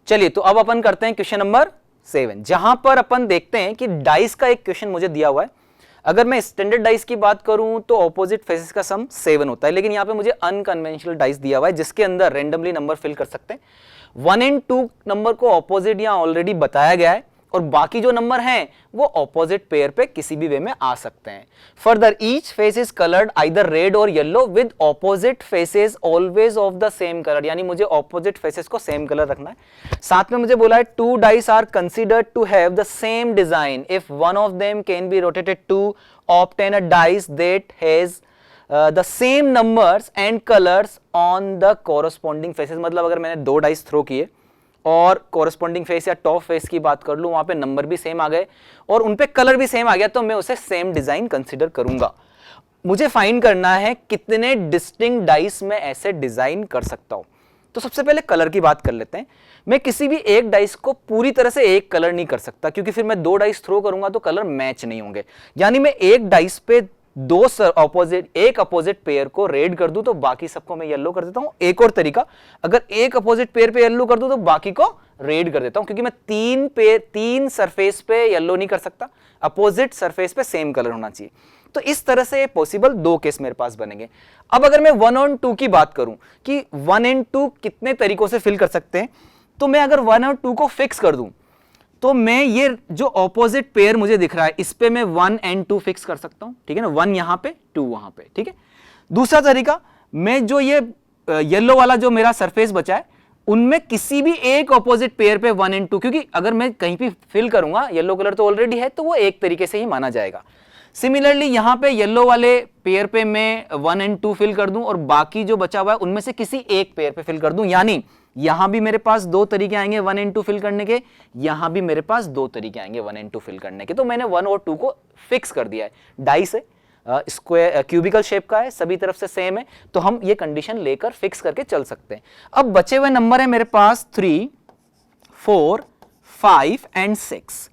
चलिए तो अब अपन करते हैं क्वेश्चन नंबर 7, जहां पर अपन देखते हैं कि डाइस का एक क्वेश्चन मुझे दिया हुआ है। अगर मैं स्टैंडर्ड डाइस की बात करूं तो ऑपोजिट फेसेस का सम 7 होता है, लेकिन यहां पे मुझे अनकन्वेंशनल डाइस दिया हुआ है जिसके अंदर रेंडमली नंबर फिल कर सकते हैं। 1 एंड 2 नंबर को ऑपोजिट यहां ऑलरेडी बताया गया है और बाकी जो नंबर हैं वो ऑपोजिट पेयर पे किसी भी वे में आ सकते हैं। Further each face is coloured either red or yellow with opposite faces always of the same colour, यानी मुझे ऑपोजिट फेसेस को सेम कलर रखना है। साथ में मुझे बोला है 2 dice are considered to have the same design if one of them can be rotated to obtain a dice that has the same numbers and colours on the corresponding faces. मतलब अगर मैंने 2 डाइस थ्रो किए और corresponding face या top face की बात कर लूं, वहां पे नंबर भी सेम आ गए और उनपे कलर भी सेम आ गया, तो मैं उसे सेम डिजाइन कंसीडर करूंगा। मुझे फाइंड करना है कितने डिस्टिंक्ट डाइस में ऐसे डिजाइन कर सकता हूं। तो सबसे पहले कलर की बात कर लेते हैं। मैं किसी भी एक डाइस को पूरी तरह से एक कलर नहीं कर सकता, क्योंकि फिर मैं 2 डाइस थ्रो करूंगा तो कलर मैच नहीं होंगे। यानी मैं एक डाइस पे एक अपोजिट पेयर को रेड कर दूं तो बाकी सबको मैं येलो कर देता हूं। एक और तरीका, अगर एक अपोजिट पेयर पे येलो कर दूं तो बाकी को रेड कर देता हूं, क्योंकि मैं तीन सरफेस पे येलो नहीं कर सकता, अपोजिट सरफेस पे सेम कलर होना चाहिए। तो इस तरह से पॉसिबल 2 केस मेरे पास बनेंगे। अब अगर मैं 1 और 2 की बात करूं कि 1 एंड 2 कितने तरीकों से फिल कर सकते हैं, तो मैं अगर 1 और 2 को फिक्स कर दूं तो मैं ये जो ऑपोजिट पेयर मुझे दिख रहा है इस पे मैं 1 एंड 2 फिक्स कर सकता हूं, ठीक है ना। 1 यहां पे 2 वहां पे, ठीक है। दूसरा तरीका, मैं जो ये येलो वाला जो मेरा सरफेस बचा है उनमें किसी भी एक ऑपोजिट पेयर पे 1 एंड 2, क्योंकि अगर मैं कहीं भी फिल करूंगा येलो कलर तो ऑलरेडी है तो वो एक तरीके से ही माना जाएगा। सिमिलरली यहां पे येलो वाले पेयर पे मैं 1 एंड 2 फिल कर दूं और बाकी जो बचा हुआ है उनमें से किसी एक पेयर पे फिल कर दूं, यानी यहां भी मेरे पास 2 तरीके आएंगे 1 एंड 2 फिल करने के, यहां भी मेरे पास 2 तरीके आएंगे 1 एंड 2 फिल करने के। तो मैंने 1 और 2 को फिक्स कर दिया है। डाइस है, स्क्वायर क्यूबिकल शेप का है, सभी तरफ से सेम है, तो हम ये कंडीशन लेकर फिक्स करके चल सकते हैं। अब बचे हुए नंबर है मेरे पास 3, 4, 5 एंड 6।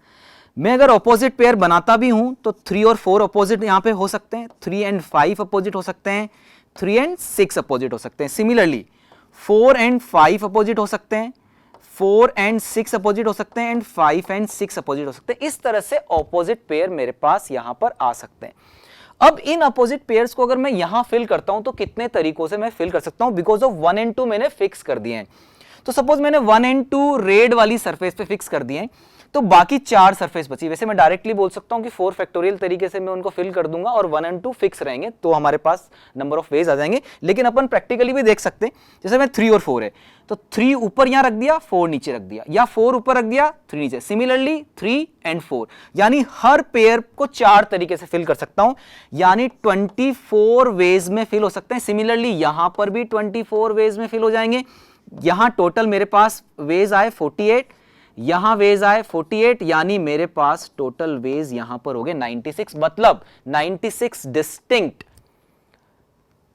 मैं अगर ऑपोजिट पेयर बनाता भी हूं तो 3 और 4 अपोजिट यहां पे हो सकते हैं, 3 एंड 5 अपोजिट हो सकते हैं, 3 एंड 6 अपोजिट हो सकते हैं। सिमिलरली 4 एंड 5 अपोजिट हो सकते हैं, 4 एंड 6 अपोजिट हो सकते हैं एंड 5 एंड 6 अपोजिट हो सकते हैं। इस तरह से ऑपोजिट पेयर मेरे पास यहां पर आ सकते हैं। अब इन अपोजिट पेयर्स को अगर मैं यहां फिल करता हूं तो कितने तरीकों से मैं फिल कर सकता हूं, बिकॉज ऑफ 1 एंड 2 मैंने फिक्स कर दिए हैं। तो सपोज मैंने 1 एंड 2 रेड वाली सरफेस पे फिक्स कर दिए हैं, तो बाकी 4 सरफेस बची। वैसे मैं डायरेक्टली बोल सकता हूं कि 4 फैक्टोरियल तरीके से मैं उनको फिल कर दूंगा और 1 एंड 2 फिक्स रहेंगे, तो हमारे पास नंबर ऑफ वेज आ जाएंगे। लेकिन अपन प्रैक्टिकली भी देख सकते हैं, जैसे मैं 3 और 4 है तो 3 ऊपर यहां रख दिया, 4 नीचे रख दिया, या 4 ऊपर रख दिया, 3 नीचे। सिमिलरली 3 एंड 4, यानी हर पेयर को 4 तरीके से फिल कर सकता हूं, यानी 24 वेज में फिल हो सकते हैं। सिमिलरली यहां पर भी 24 वेज में फिल हो जाएंगे। यहां टोटल मेरे पास वेज आए 48, यहां वेज आए 48, यानी मेरे पास टोटल वेज यहां पर हो गए 96। मतलब 96 डिस्टिंक्ट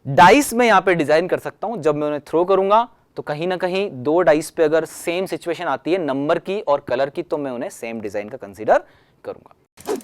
डाइस में यहां पे डिजाइन कर सकता हूं। जब मैं उन्हें थ्रो करूंगा तो कहीं ना कहीं 2 डाइस पे अगर सेम सिचुएशन आती है नंबर की और कलर की, तो मैं उन्हें सेम डिजाइन का कंसीडर करूंगा।